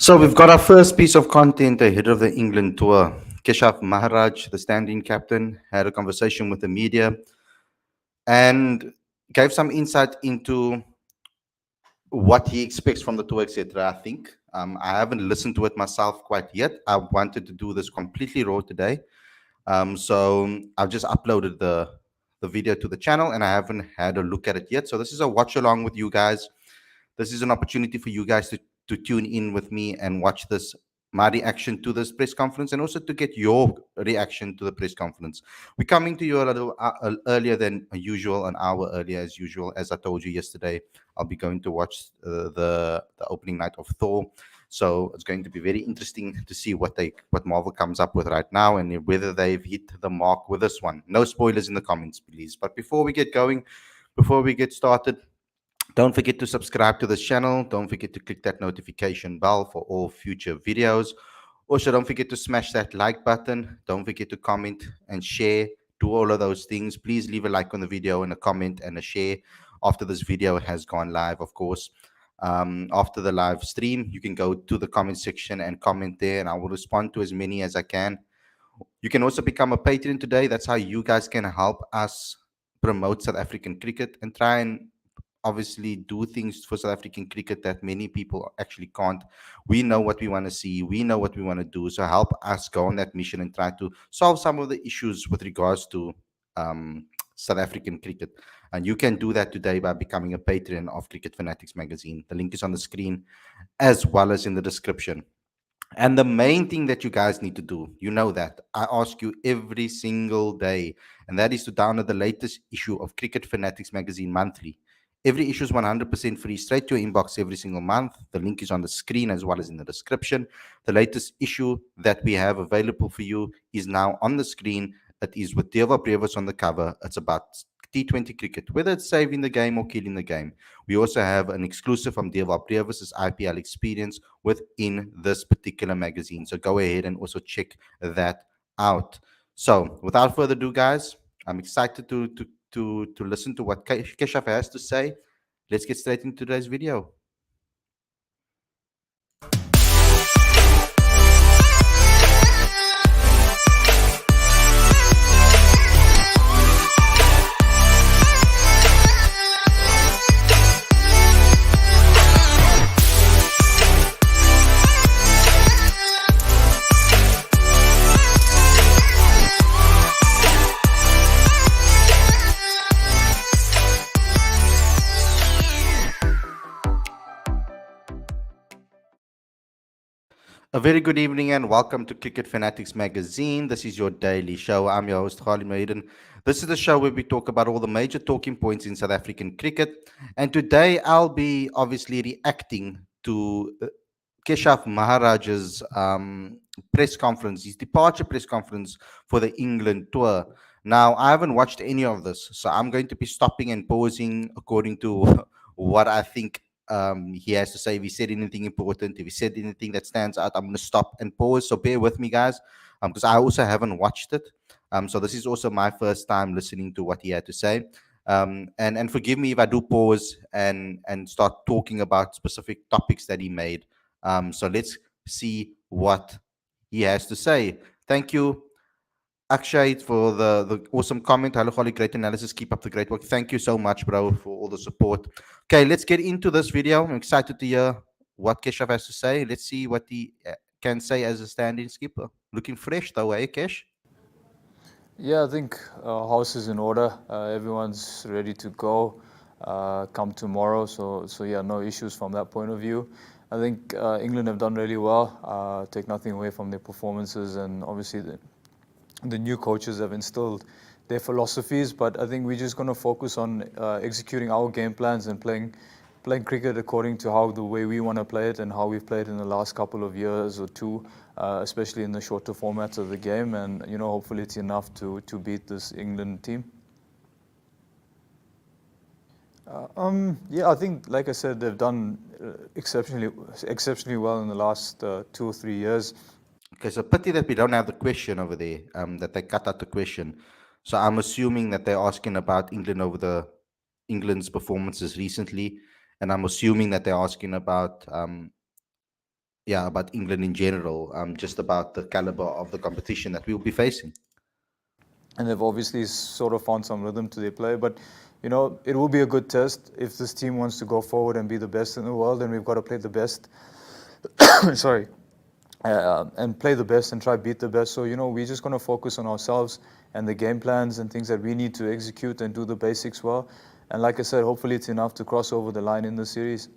So we've got our first piece of content ahead of the England tour. Keshav Maharaj, the stand-in captain, had a conversation with the media and gave some insight into what he expects from the tour, etc. I think I haven't listened to it myself quite yet. I wanted to do this completely raw today, so I've just uploaded the video to the channel, and I haven't had a look at it yet. So this is a watch along with you guys. This is an opportunity for you guys to tune in with me and watch this, my reaction to this press conference, and also to get your reaction to the press conference. We're coming to you a little earlier than usual, an hour earlier as usual. As I told you yesterday, I'll be going to watch the opening night of Thor. So it's going to be very interesting to see what Marvel comes up with right now, and whether they've hit the mark with this one. No spoilers in the comments, please. But before we get going, before we get started, don't forget to subscribe to this channel. Don't forget to click that notification bell for all future videos. Also, don't forget to smash that like button. Don't forget to comment and share. Do all of those things. Please leave a like on the video and a comment and a share after this video has gone live, of course. After the live stream, you can go to the comment section and comment there, and I will respond to as many as I can. You can also become a patron today. That's how you guys can help us promote South African cricket and try and obviously do things for South African cricket that many people actually can't. We know what we want to see. We know what we want to do. So help us go on that mission and try to solve some of the issues with regards to South African cricket. And you can do that today by becoming a patron of Cricket Fanatics magazine. The link is on the screen as well as in the description. And the main thing that you guys need to do, you know that I ask you every single day, and that is to download the latest issue of Cricket Fanatics magazine monthly. Every issue is 100% free, straight to your inbox every single month. The link is on the screen as well as in the description. The latest issue that we have available for you is now on the screen. It is with Deva Brevis on the cover. It's about T20 cricket, whether it's saving the game or killing the game. We also have an exclusive from Deva Brevis' IPL experience within this particular magazine. So go ahead and also check that out. So without further ado, guys, I'm excited to listen to what Keshav has to say. Let's get straight into today's video. A very good evening and welcome to Cricket Fanatics magazine. This is your daily show. I'm your host, Khalid. This is the show where we talk about all the major talking points in South African cricket. And today I'll be obviously reacting to Keshav Maharaj's press conference, his departure press conference for the England tour. Now, I haven't watched any of this, so I'm going to be stopping and pausing according to what I think he has to say. If he said anything important, if he said anything that stands out, I'm going to stop and pause. So bear with me, guys, because I also haven't watched it. So this is also my first time listening to what he had to say. And forgive me if I do pause and start talking about specific topics that he made. So let's see what he has to say. Thank you, Akshay, for the awesome comment. Hello, Holly, great analysis. Keep up the great work. Thank you so much, bro, for all the support. Okay, let's get into this video. I'm excited to hear what Keshav has to say. Let's see what he can say as a stand-in skipper. Looking fresh, though, eh, Kesh? Yeah, I think house is in order. Everyone's ready to go come tomorrow. So yeah, no issues from that point of view. I think England have done really well. Take nothing away from their performances, and obviously the new coaches have instilled their philosophies, but I think we're just going to focus on executing our game plans and playing cricket according to how the way we want to play it and how we've played in the last couple of years or two, especially in the shorter formats of the game. And hopefully it's enough to beat this England team. Yeah, I think, like I said, they've done exceptionally well in the last 2 or 3 years. Okay, so pity that we don't have the question over there, that they cut out the question. So I'm assuming that they're asking about England's performances recently, and I'm assuming that they're asking about yeah, about England in general, just about the caliber of the competition that we'll be facing. And they've obviously sort of found some rhythm to their play. But it will be a good test if this team wants to go forward and be the best in the world. And we've got to play the best. Sorry. And play the best and try beat the best. So we're just going to focus on ourselves and the game plans and things that we need to execute and do the basics well. And like I said, hopefully it's enough to cross over the line in the series.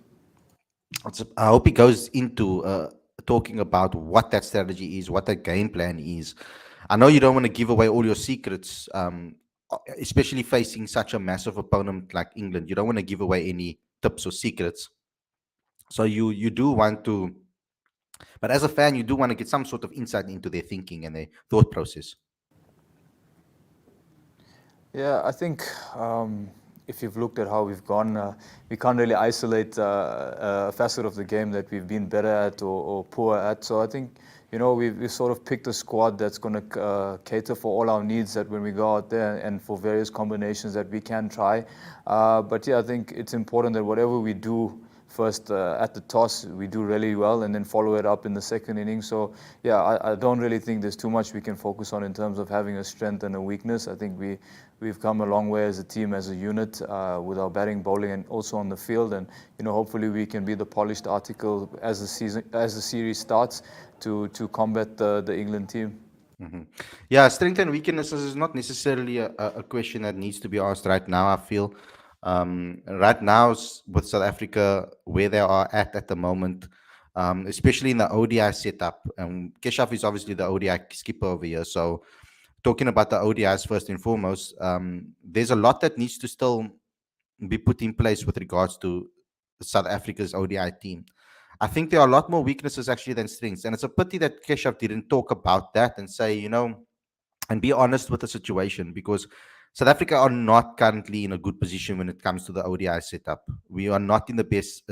I hope he goes into talking about what that strategy is, what that game plan is. I know you don't want to give away all your secrets, especially facing such a massive opponent like England. You don't want to give away any tips or secrets. So you do want to, but as a fan, you do want to get some sort of insight into their thinking and their thought process. Yeah, I think if you've looked at how we've gone, we can't really isolate a facet of the game that we've been better at or poor at. So I think, we've sort of picked a squad that's going to cater for all our needs that when we go out there and for various combinations that we can try. But yeah, I think it's important that whatever we do first at the toss, we do really well and then follow it up in the second inning. So yeah, I don't really think there's too much we can focus on in terms of having a strength and a weakness. I think we've come a long way as a team, as a unit, with our batting, bowling, and also on the field. And hopefully we can be the polished article as the series starts to combat the England team. Hmm. Yeah, strength and weaknesses is not necessarily a question that needs to be asked right now. I feel right now with South Africa where they are at the moment, especially in the ODI setup. Keshav is obviously the ODI skipper over here, so talking about the ODIs first and foremost, there's a lot that needs to still be put in place with regards to South Africa's ODI team. I think there are a lot more weaknesses actually than strengths, and it's a pity that Keshav didn't talk about that and say, and be honest with the situation, because South Africa are not currently in a good position when it comes to the ODI setup. We are not in the best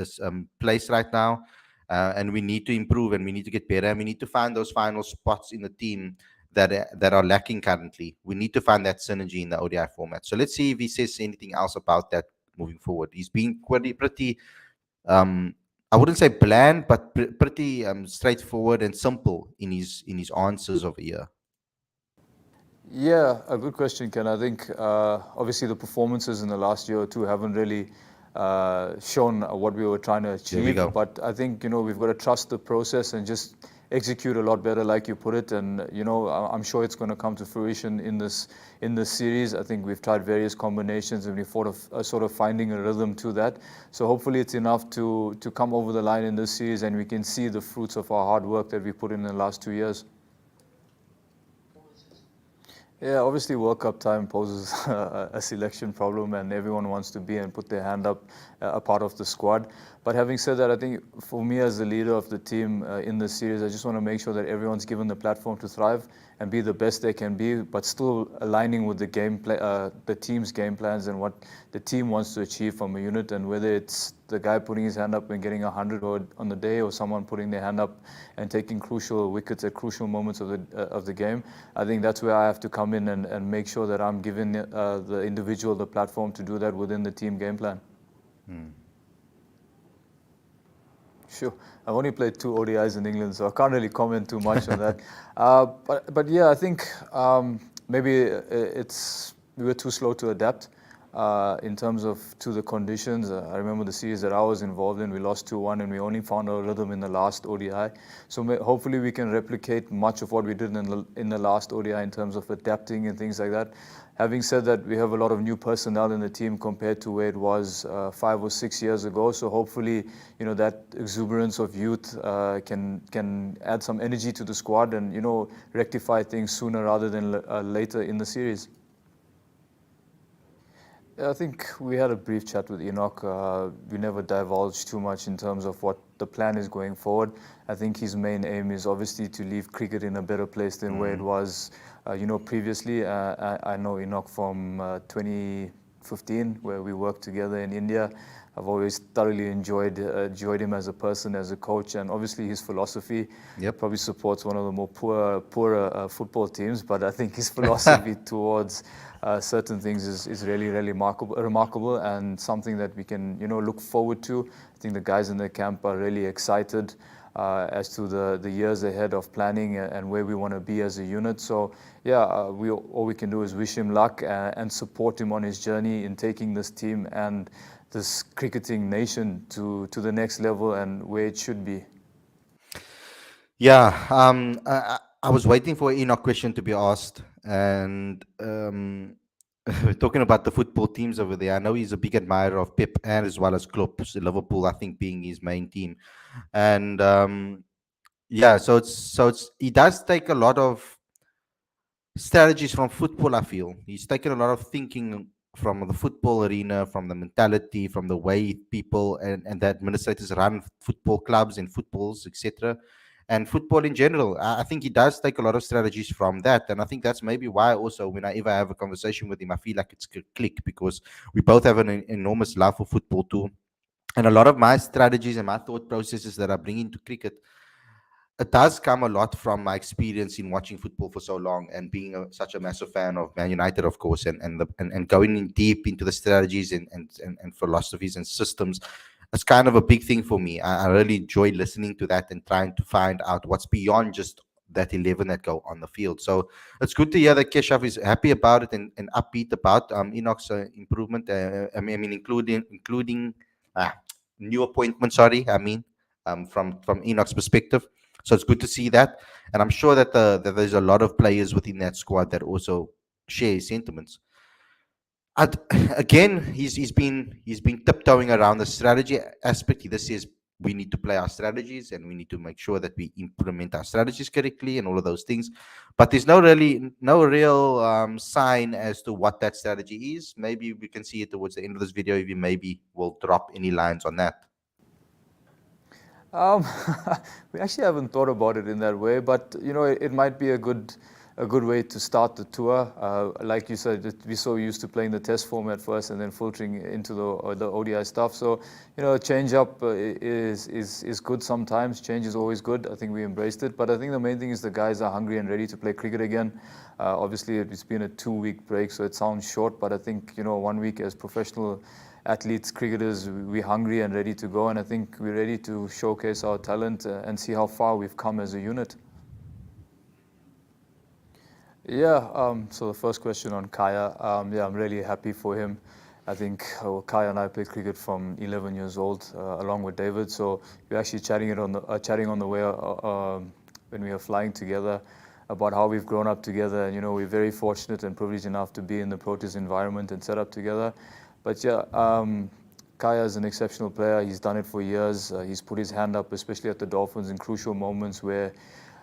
place right now, and we need to improve and we need to get better and we need to find those final spots in the team that are lacking currently. We need to find that synergy in the ODI format. So let's see if he says anything else about that moving forward. He's been pretty um, I wouldn't say bland, but pretty straightforward and simple in his answers over here. Yeah, a good question, Ken. I think obviously the performances in the last year or two haven't really shown what we were trying to There we achieve. go. But I think we've got to trust the process and just execute a lot better, like you put it. And I'm sure it's going to come to fruition in this series. I think we've tried various combinations and we've sort of finding a rhythm to that. So hopefully it's enough to come over the line in this series, and we can see the fruits of our hard work that we put in the last 2 years. Yeah, obviously World Cup time poses a selection problem, and everyone wants to be and put their hand up, a part of the squad. But having said that, I think for me as the leader of the team in this series, I just want to make sure that everyone's given the platform to thrive and be the best they can be, but still aligning with the team's game plans and what the team wants to achieve from a unit. And whether it's the guy putting his hand up and getting 100 on the day, or someone putting their hand up and taking crucial wickets at crucial moments of the game, I think that's where I have to come in and make sure that I'm giving the individual the platform to do that within the team game plan. Sure. I've only played 2 ODIs in England, so I can't really comment too much on that. But yeah, I think maybe we were too slow to adapt in terms of to the conditions. I remember the series that I was involved in, we lost 2-1 and we only found our rhythm in the last ODI. So hopefully we can replicate much of what we did in the last ODI in terms of adapting and things like that. Having said that, we have a lot of new personnel in the team compared to where it was 5 or 6 years ago. So hopefully, that exuberance of youth can add some energy to the squad and, rectify things sooner rather than later in the series. I think we had a brief chat with Enoch. We never divulged too much in terms of what the plan is going forward. I think his main aim is obviously to leave cricket in a better place than where it was, previously. I know Enoch from 2015, where we worked together in India. I've always thoroughly enjoyed him as a person, as a coach, and obviously his philosophy. Yep. Probably supports one of the more poorer football teams, but I think his philosophy towards certain things is really, really remarkable and something that we can look forward to. I think the guys in the camp are really excited. as to the years ahead of planning and where we want to be as a unit. So yeah, all we can do is wish him luck and support him on his journey in taking this team and this cricketing nation to the next level and where it should be. Yeah, I was waiting for Enoch question to be asked, and talking about the football teams over there. I know he's a big admirer of Pep and as well as Klopp, so Liverpool, I think, being his main team, and yeah, so it's he does take a lot of strategies from football. I feel he's taken a lot of thinking from the football arena, from the mentality, from the way people and the administrators run football clubs and footballs, etc., and football in general. I think he does take a lot of strategies from that, and I think that's maybe why also when I ever have a conversation with him, I feel like it's a click because we both have an enormous love for football too. And a lot of my strategies and my thought processes that I bring into cricket, it does come a lot from my experience in watching football for so long and being such a massive fan of Man United, of course, and going in deep into the strategies and philosophies and systems. It's kind of a big thing for me. I really enjoy listening to that and trying to find out what's beyond just that 11 that go on the field. So it's good to hear that Keshav is happy about it and upbeat about Enoch's improvement. I mean, including uh, new appointment. Sorry, I mean, from Enoch's perspective. So it's good to see that, and I'm sure that there's a lot of players within that squad that also share his sentiments. And again, he's been tiptoeing around the strategy aspect. He just says we need to play our strategies and we need to make sure that we implement our strategies correctly and all of those things. But there's no real sign as to what that strategy is. Maybe we can see it towards the end of this video if you maybe will drop any lines on that. Um, we actually haven't thought about it in that way, but it might be a good way to start the tour. Like you said, we're so used to playing the test format first and then filtering into the ODI stuff. So change up is good sometimes. Change is always good. I think we embraced it, but I think the main thing is the guys are hungry and ready to play cricket again. Obviously, it's been a 2-week break, so it sounds short, but I think 1 week as professional athletes, cricketers, we're hungry and ready to go, and I think we're ready to showcase our talent and see how far we've come as a unit. Yeah, so the first question on Kaya, yeah, I'm really happy for him. I think Kaya and I played cricket from 11 years old, along with David. So we're actually chatting on the way when we were flying together about how we've grown up together, and we're very fortunate and privileged enough to be in the Proteas environment and set up together. But yeah, Kaya is an exceptional player. He's done it for years. He's put his hand up, especially at the Dolphins in crucial moments where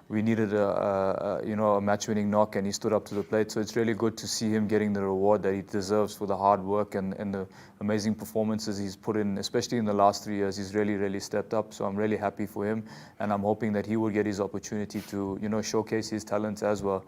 we needed a match-winning knock, and he stood up to the plate. So it's really good to see him getting the reward that he deserves for the hard work and the amazing performances he's put in, especially in the last 3 years. He's really stepped up. So I'm really happy for him, and I'm hoping that he will get his opportunity to showcase his talents as well.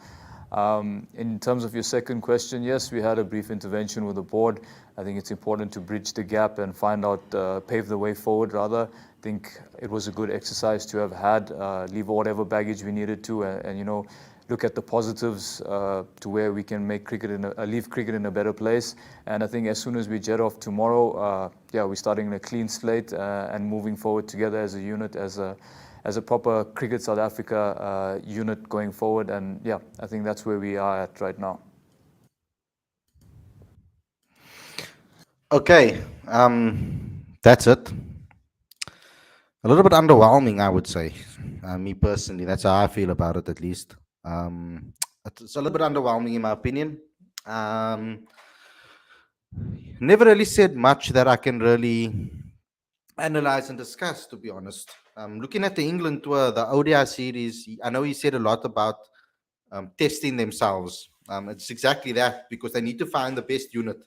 In terms of your second question, yes, we had a brief intervention with the board. I think it's important to bridge the gap and find out, pave the way forward rather. I think it was a good exercise to have had, leave whatever baggage we needed to, and look at the positives to where we can make leave cricket in a better place. And I think as soon as we jet off tomorrow, yeah, we're starting a clean slate and moving forward together as a unit, as a proper Cricket South Africa unit going forward. And yeah, I think that's where we are at right now. Okay, that's it. A little bit underwhelming, I would say. Me personally, that's how I feel about it, at least. It's a little bit underwhelming, in my opinion. Um, Never really said much that I can really analyze and discuss, to be honest. Looking at the England tour, the ODI series, I know he said a lot about testing themselves. It's exactly that because they need to find the best unit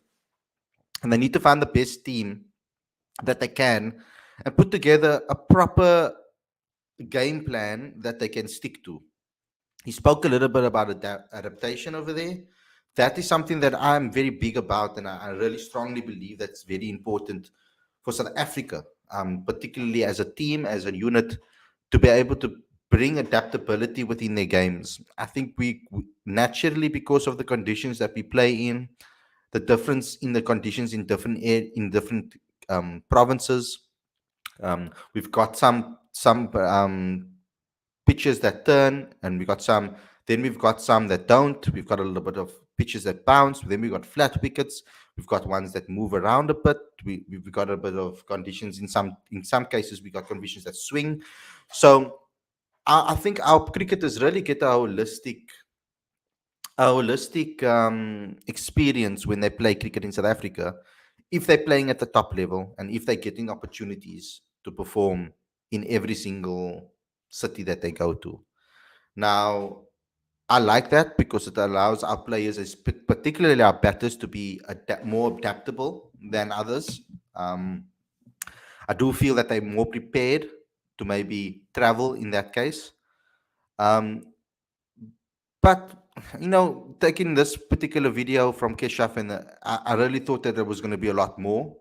and they need to find the best team that they can and put together a proper game plan that they can stick to. He spoke a little bit about adaptation over there. That is something that I'm very big about, and I really strongly believe that's very important for South Africa, particularly as a team, as a unit, to be able to bring adaptability within their games. I think we naturally, because of the conditions that we play in, the difference in the conditions in different provinces. We've got some some pitches that turn, and we got some. Then we've got some that don't. We've got a little bit of pitches that bounce. Then we've got flat wickets. We've got ones that move around a bit. We've got a bit of conditions in some cases. We got conditions that swing. So I think our cricketers really get a holistic experience when they play cricket in South Africa, if they're playing at the top level and if they're getting opportunities to perform in every single city that they go to. Now, I like that because it allows our players, particularly our batters, to be more adaptable than others. Um, I do feel that they're more prepared to maybe travel in that case. Um, But taking this particular video from Keshav, and I really thought that there was going to be a lot more.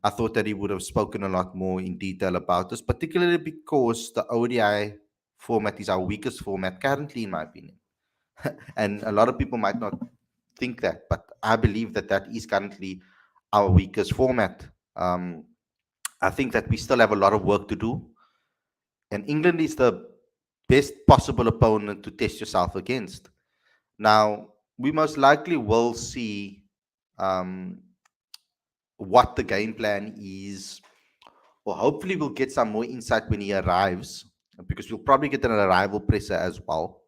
I thought that he would have spoken a lot more in detail about this, particularly because the ODI format is our weakest format currently, in my opinion. And a lot of people might not think that, but I believe that that is currently our weakest format. Um, I think that we still have a lot of work to do, and England is the best possible opponent to test yourself against. Now, we most likely will see um, what the game plan is, or hopefully, we'll get some more insight when he arrives, because we'll probably get an arrival presser as well.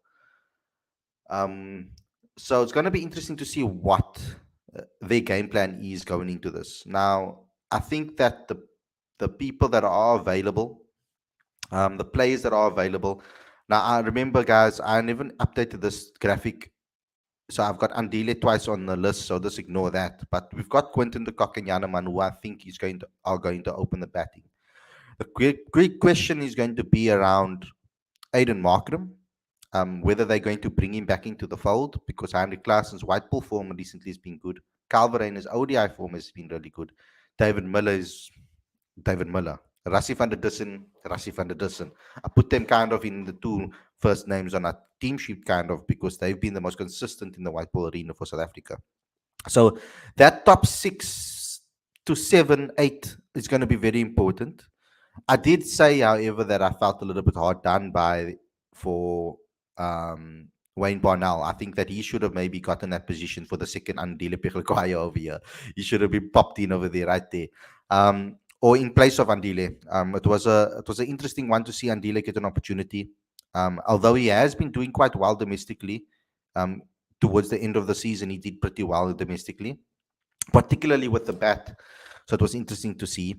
Um, so it's going to be interesting to see what their game plan is going into this. Now, I think that the people that are available, the players that are available. Now, I remember, guys, I never updated this graphic. So I've got Andile twice on the list, so just ignore that. But we've got Quinton de Kock and Janneman, who I think are going to open the batting. The great question is going to be around Aiden Markram, whether they're going to bring him back into the fold, because Henry Claasen's white ball form recently has been good. Calverain's ODI form has been really good. David Miller is David Miller. Rassie van der Dussen, Rassie van der Dussen. I put them kind of in the two first names on our team sheet, kind of, because they've been the most consistent in the white ball arena for South Africa. So that top 6 to 7, 8 is going to be very important. I did say, however, that I felt a little bit hard done by for Wayne Barnell. I think that he should have maybe gotten that position for the second Andile Pegelkwaya over here. He should have been popped in over there, right there. Or in place of Andile. It was an interesting one to see Andile get an opportunity. Although he has been doing quite well domestically, um, towards the end of the season, he did pretty well domestically, particularly with the bat. So it was interesting to see.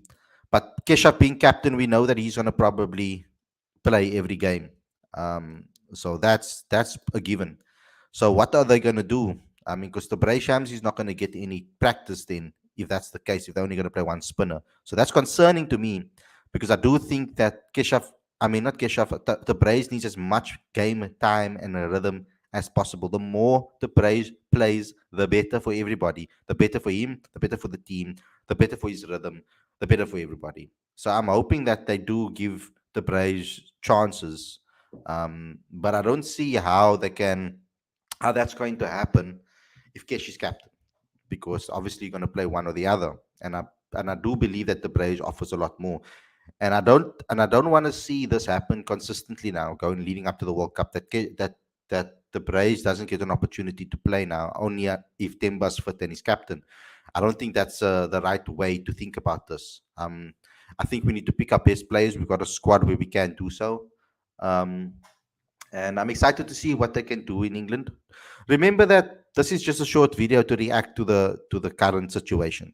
But Keshav being captain, we know that he's going to probably play every game. So that's a given. So what are they going to do? I mean, because the Shams is not going to get any practice then, if that's the case, if they're only going to play one spinner. So that's concerning to me, because I do think that not Keshav, the Braves needs as much game time and a rhythm as possible. The more the Braves plays, the better for everybody. The better for him, the better for the team, the better for his rhythm, the better for everybody. So I'm hoping that they do give the Braves chances, but I don't see how that's going to happen if Kesh is captain, because obviously you're going to play one or the other, and I do believe that the Braves offers a lot more, and I don't want to see this happen consistently now, going leading up to the World Cup, that the Braves doesn't get an opportunity to play now only if Temba's fit and is captain. I don't think that's the right way to think about this. I think we need to pick up best players. We've got a squad where we can do so. Um, and I'm excited to see what they can do in England. Remember that this is just a short video to react to the current situation.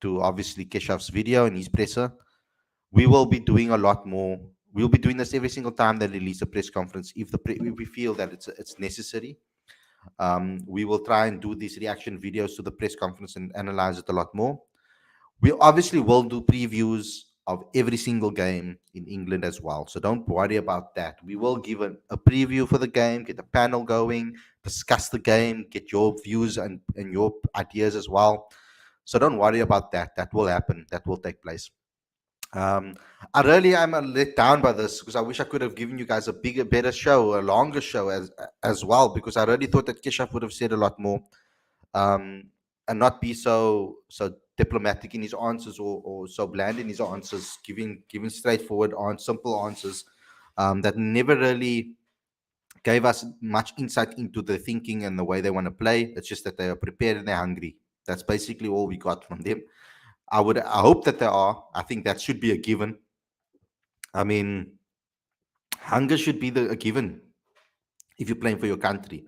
To obviously Keshav's video and his presser. We will be doing a lot more. We'll be doing this every single time they release a press conference. If we feel that it's necessary, we will try and do these reaction videos to the press conference and analyze it a lot more. We obviously will do previews of every single game in England as well. So don't worry about that. We will give a preview for the game, get a panel going, discuss the game, get your views and your ideas as well. So don't worry about that. That will happen. That will take place. Um, I really am let down by this, because I wish I could have given you guys a bigger, better show, a longer show as well, because I really thought that Keshav would have said a lot more, um, and not be so diplomatic in his answers, or so bland in his answers, giving straightforward simple answers, that never really gave us much insight into the thinking and the way they want to play. It's just that they are prepared and they're hungry. That's basically all we got from them. I hope that they are. I think that should be a given. I mean, hunger should be a given if you're playing for your country.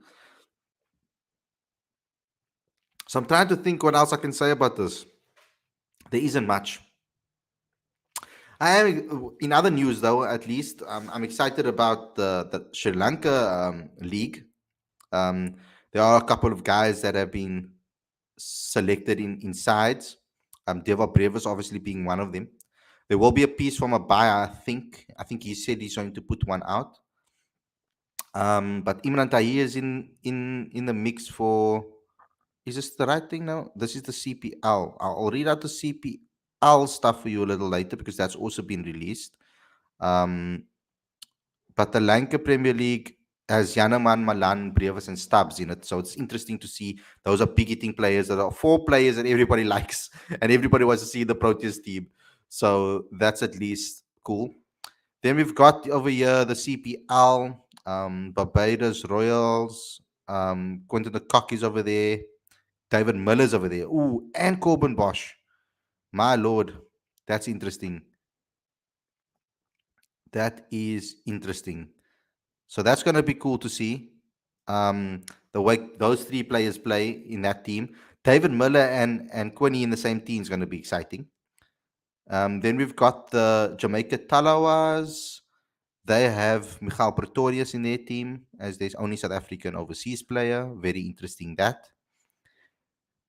So I'm trying to think what else I can say about this. There isn't much. I am in other news though. At least I'm excited about the Sri Lanka league. Um, there are a couple of guys that have been selected in sides. Deva Brevis obviously being one of them. There will be a piece from a buyer. I think he said he's going to put one out. But Imran Tahir is in the mix for. Is this the right thing now? This is the CPL. I'll read out the CPL stuff for you a little later because that's also been released. Um, but the Lanka Premier League has Yanaman, Malan, Brevis, and Stubbs in it. So it's interesting to see those are big hitting players. There are four players that everybody likes and everybody wants to see in the Proteas team. So that's at least cool. Then we've got over here the CPL, Barbados Royals, Quentin de Kock is over there, David Miller's over there. Ooh, and Corbin Bosch. My lord, that's interesting. That is interesting. So that's going to be cool to see the way those three players play in that team. David Miller and Quinny in the same team is going to be exciting. Then we've got the Jamaica Talawas. They have Michael Pretorius in their team as their only South African overseas player. Very interesting that.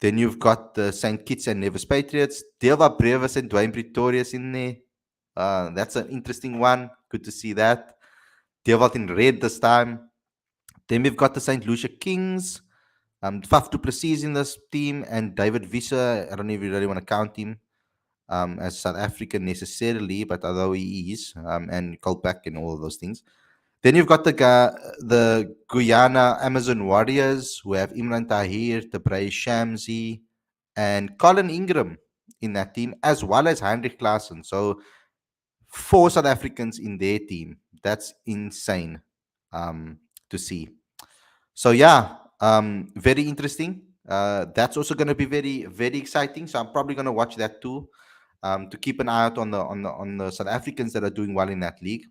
Then you've got the St. Kitts and Nevis Patriots. Deva Brevis and Dwayne Pretorius in there. That's an interesting one. Good to see that. Dewald in red this time. Then we've got the St. Lucia Kings. Faf du Plessis in this team and David Visser. I don't know if you really want to count him as South African necessarily, but although he is, and Colback and all of those things. Then you've got the Guyana Amazon Warriors who have Imran Tahir, Debray Shamsi, and Colin Ingram in that team, as well as Heinrich Klaassen. So four South Africans in their team. That's insane to see. So yeah, very interesting. That's also going to be very very exciting. So I'm probably going to watch that too, to keep an eye out on the South Africans that are doing well in that league.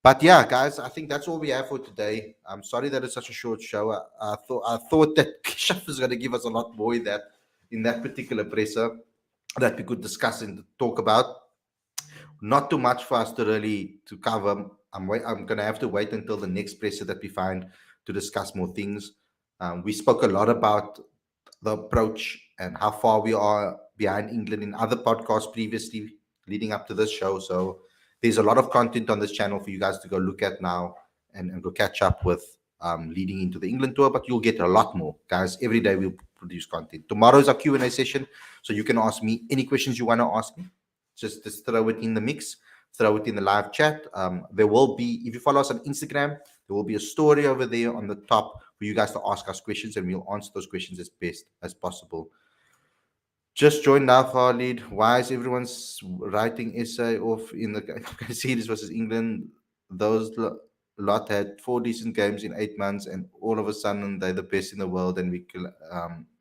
But yeah, guys, I think that's all we have for today. I'm sorry that it's such a short show. I thought that Keshav is going to give us a lot more in that particular presser that we could discuss and talk about. Not too much for us to really to cover. I'm gonna have to wait until the next presser that we find to discuss more things. We spoke a lot about the approach and how far we are behind England in other podcasts previously leading up to this show. So there's a lot of content on this channel for you guys to go look at now and go catch up with leading into the England tour. But you'll get a lot more, guys. Every day we'll produce content. Tomorrow's our Q&A session, so you can ask me any questions you want to ask me. Just throw it in the mix, throw it in the live chat. There will be, if you follow us on Instagram, there will be a story over there on the top for you guys to ask us questions, and we'll answer those questions as best as possible. Just joined now, Khalid. Why is everyone's writing essay off in the series versus England? Lot had four decent games in 8 months, and all of a sudden they're the best in the world, and we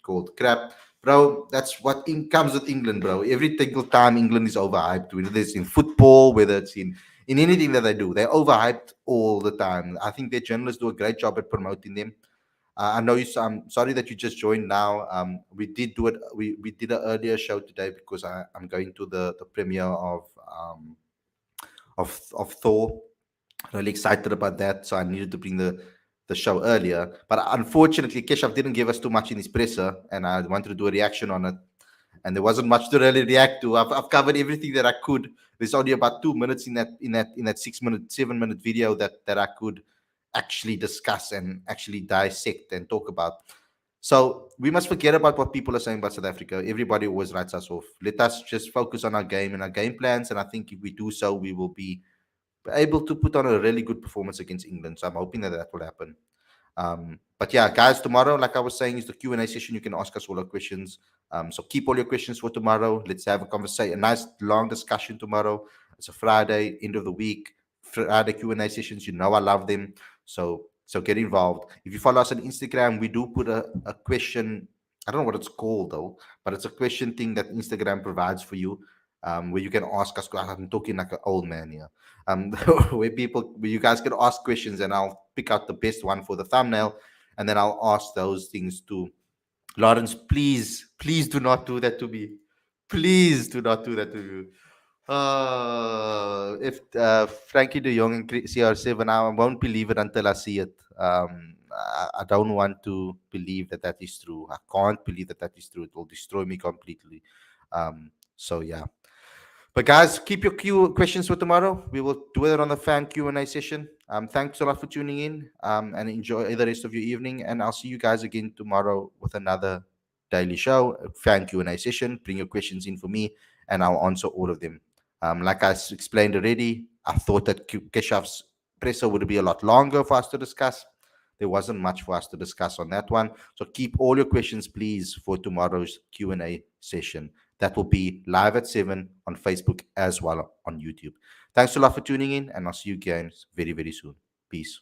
called crap. Bro, that's what comes with England, bro. Every single time England is overhyped, whether it's in football, whether it's in anything that they do, they're overhyped all the time. I think their journalists do a great job at promoting them. I know you. I'm sorry that you just joined now. We did do it. We did an earlier show today because I'm going to the premiere of Thor. Really excited about that, so I needed to bring the show earlier. But unfortunately, Keshav didn't give us too much in his presser, and I wanted to do a reaction on it, and there wasn't much to really react to. I've covered everything that I could. There's only about 2 minutes in that 6 minute, 7 minute video that I could actually discuss and actually dissect and talk about. So we must forget about what people are saying about South Africa. Everybody always writes us off. Let us just focus on our game and our game plans. And I think if we do so, we will be able to put on a really good performance against England. So I'm hoping that will happen. But yeah, guys, tomorrow, like I was saying, is the Q&A session. You can ask us all our questions. So keep all your questions for tomorrow. Let's have a conversation, a nice long discussion tomorrow. It's a Friday, end of the week. Friday Q&A sessions. You know I love them. So get involved. If you follow us on Instagram, we do put a question. I don't know what it's called though, but it's a question thing that Instagram provides for you, where you can ask us. I'm talking like an old man here. Where you guys can ask questions, and I'll pick out the best one for the thumbnail, and then I'll ask those things to Lawrence. Please do not do that to me. Please do not do that to you. If Frankie de Jong and CR7, I won't believe it until I see it. I don't want to believe that that is true. I can't believe that that is true. It will destroy me completely. So yeah. But guys, keep your questions for tomorrow. We will do it on the fan Q&A session. Thanks a lot for tuning in, and enjoy the rest of your evening. And I'll see you guys again tomorrow with another daily show, a fan Q&A session. Bring your questions in for me, and I'll answer all of them. Like I explained already, I thought that Keshav's presser would be a lot longer for us to discuss. There wasn't much for us to discuss on that one. So keep all your questions, please, for tomorrow's Q&A session. That will be live at 7 on Facebook as well on YouTube. Thanks a lot for tuning in, and I'll see you guys very, very soon. Peace.